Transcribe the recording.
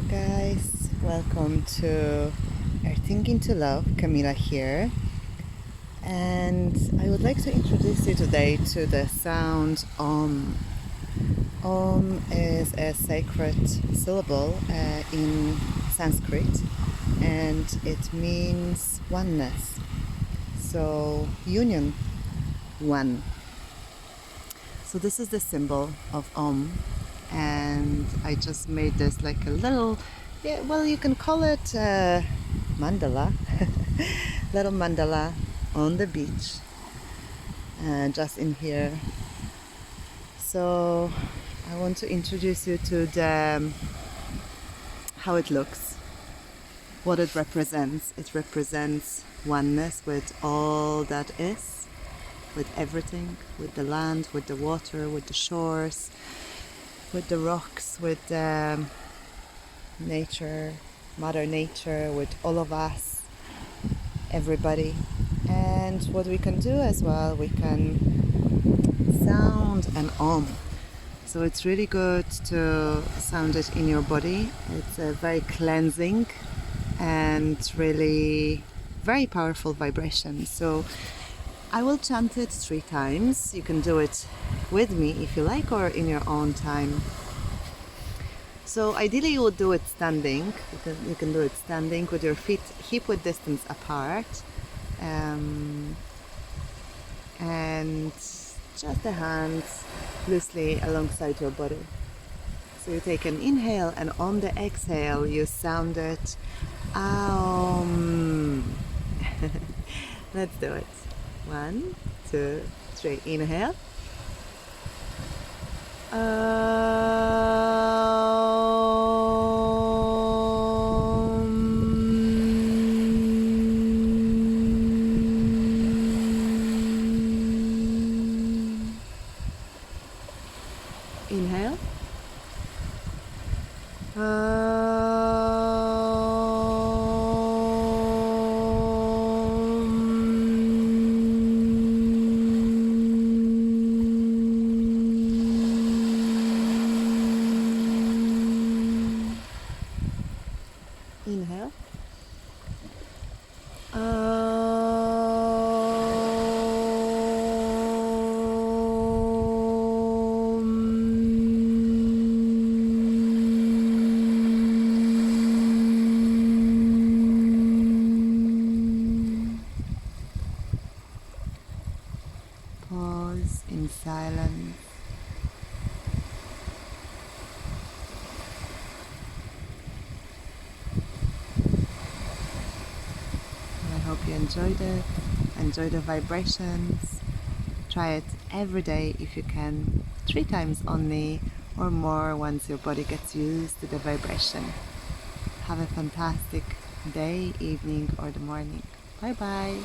guys, welcome to Earthing into Love. Camila here, and I would like to introduce you today to the sound OM. OM is a sacred syllable in Sanskrit, and it means oneness, so union, one. So this is the symbol of OM, and I just made this like a little, you can call it mandala, little mandala on the beach, just in here. So I want to introduce you to how it looks, what it represents. It represents oneness with all that is, with everything, with the land, with the water, with the shores, with the rocks, with nature, Mother Nature, with all of us, everybody. And what we can do as well, we can sound an OM. So it's really good to sound it in your body. It's a very cleansing and really very powerful vibration. So I will chant it 3 times. You can do it with me if you like, or in your own time. So ideally you would do it standing. You can do it standing with your feet hip-width distance apart, and just the hands loosely alongside your body. So you take an inhale, and on the exhale you sound it AUM. Let's do it. 1, 2, 3. Inhale. Inhale. Inhale. Pause in silence. I hope you enjoyed it, enjoy the vibrations. Try it every day if you can, 3 times only or more once your body gets used to the vibration. Have a fantastic day, evening or the morning. Bye bye.